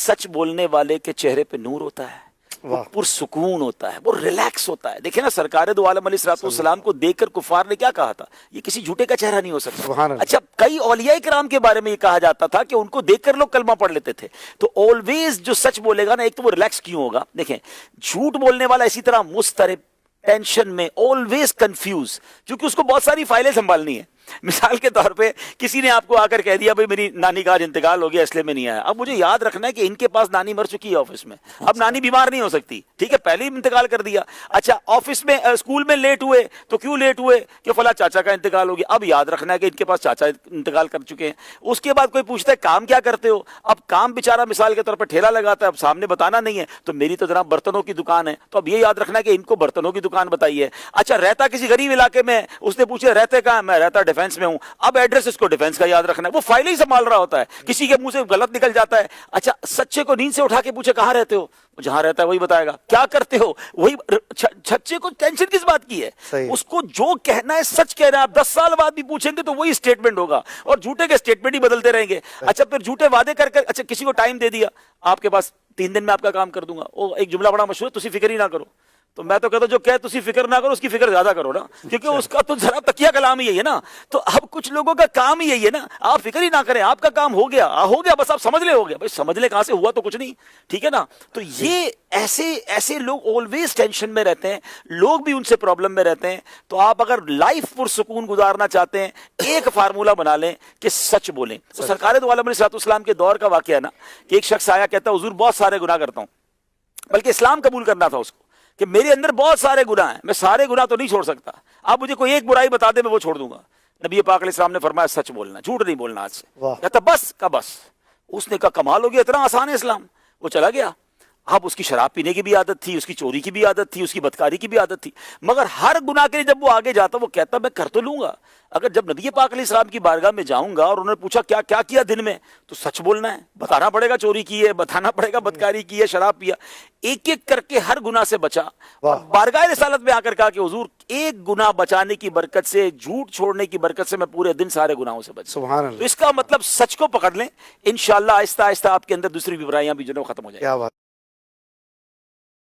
سچ بولنے والے کے چہرے پہ نور ہوتا ہے، وہ پرسکون ہوتا ہے، وہ ریلیکس ہوتا ہے. دیکھیں نا سرکار دو عالم علیہ السلام کو دیکھ کر کفار نے کیا کہا تھا، یہ کسی جھوٹے کا چہرہ نہیں ہو سکتا. اچھا کئی اولیاء کرام کے بارے میں یہ کہا جاتا تھا کہ ان کو دیکھ کر لوگ کلمہ پڑھ لیتے تھے. تو آلویز جو سچ بولے گا نا، ایک تو وہ ریلیکس کیوں ہوگا. دیکھیں جھوٹ بولنے والا اسی طرح مضطرب، ٹینشن میں، آلویز کنفیوز، کیونکہ اس کو بہت ساری فائلیں سنبھالنی ہے. مثال کے طور پہ کسی نے آپ کو آ کر کہہ دیا بھائی میری نانی کا آج انتقال ہو گیا اس لیے میں نہیں آیا. اب مجھے یاد رکھنا ہے کہ ان کے پاس نانی مر چکی ہے آفس میں، اب نانی بیمار نہیں ہو سکتی، ٹھیک ہے، پہلے ہی انتقال کر دیا. اچھا آفس میں اسکول میں لیٹ ہوئے تو کیوں لیٹ ہوئے کہ فلاں چاچا کا انتقال ہو گیا. اب یاد رکھنا ہے کہ ان کے پاس چاچا انتقال کر چکے ہیں. اس کے بعد کوئی پوچھتا ہے کام کیا کرتے ہو، اب کام بیچارہ مثال کے طور پر ٹھیلا لگاتا ہے، اب سامنے بتانا نہیں ہے تو میری تو جناب برتنوں کی دکان ہے، تو اب یہ یاد رکھنا ہے کہ ان کو برتنوں کی دکان بتائیے. اچھا رہتا کسی غریب علاقے میں، اس نے پوچھا رہتے کہاں، میں رہتا ڈیفینس میں ہوں. اب ایڈریس اس کو ڈیفینس کا یاد رکھنا ہے، وہ فائل ہی سنبھال رہا ہوتا ہے، کسی کے منہ سے غلط نکل جاتا ہے. اچھا سچے کو نیند سے اٹھا کے پوچھے کہاں رہتے ہو، جہاں رہتا ہے وہی بتائے گا. کیا کرتے ہو وہی. سچے کو ٹینشن کس بات کی ہے، اس کو جو کہنا ہے سچ کہنا ہے. آپ 10 سال بعد بھی پوچھیں گے تو وہی اسٹیٹمنٹ ہوگا، اور جھوٹے کے اسٹیٹمنٹ ہی بدلتے رہیں گے. اچھا پھر جھوٹے وعدے کر کر، اچھا کسی کو ٹائم دے دیا آپ کے پاس 3 دن میں آپ کا کام کر دوں گا، وہ ایک جملہ بڑا مشہور ہے، تسی فکر ہی نہ کرو. تو میں تو کہتا ہوں جو کہ تسی فکر نہ کرو اس کی فکر زیادہ کرو نا، کیونکہ اس کا تو ذرا تکیہ کلام ہی یہی ہے نا. تو اب کچھ لوگوں کا کام ہی یہی ہے نا، آپ فکر ہی نہ کریں، آپ کا کام ہو گیا بس، آپ سمجھ لے ہو گیا. بھائی سمجھ لے کہاں سے، ہوا تو کچھ نہیں، ٹھیک ہے نا. تو یہ ایسے لوگ آلویز ٹینشن میں رہتے ہیں، لوگ بھی ان سے پرابلم میں رہتے ہیں. تو آپ اگر لائف پرسکون گزارنا چاہتے ہیں ایک فارمولا بنا لیں کہ سچ بولیں. تو سرکار دو عالم علیہ السلام کے دور کا واقعہ ہے نا کہ ایک شخص آیا کہتا حضور بہت سارے گناہ کرتا ہوں، بلکہ اسلام قبول کرنا تھا اس کو کہ میرے اندر بہت سارے گناہ ہیں، میں سارے گناہ تو نہیں چھوڑ سکتا، آپ مجھے کوئی ایک برائی بتا دے میں وہ چھوڑ دوں گا. نبی پاک علیہ السلام نے فرمایا سچ بولنا، جھوٹ نہیں بولنا آج سے. کہتا بس کا بس. اس نے کہا کمال ہو گیا، اتنا آسان ہے اسلام. وہ چلا گیا. اب اس کی شراب پینے کی بھی عادت تھی، اس کی چوری کی بھی عادت تھی، اس کی بدکاری کی بھی عادت تھی، مگر ہر گناہ کے لیے جب وہ آگے جاتا وہ کہتا میں کر تو لوں گا. اگر جب نبی پاک علیہ السلام کی بارگاہ میں جاؤں گا اور انہوں نے پوچھا کیا کیا دن میں، تو سچ بولنا ہے، بتانا پڑے گا چوری کی ہے، بتانا پڑے گا بدکاری کی ہے، شراب پیا. ایک ایک کر کے ہر گناہ سے بچا، اور بارگاہ رسالت میں آ کر کہا کہ حضور ایک گناہ بچانے کی برکت سے، جھوٹ چھوڑنے کی برکت سے میں پورے دن سارے گناہوں سے بچا. سبحان اللہ. تو اس کا مطلب سچ کو پکڑ لیں، انشاءاللہ آہستہ آہستہ آپ کے اندر دوسری بھی برائیاں بھی جو ہے ختم ہو جائیں.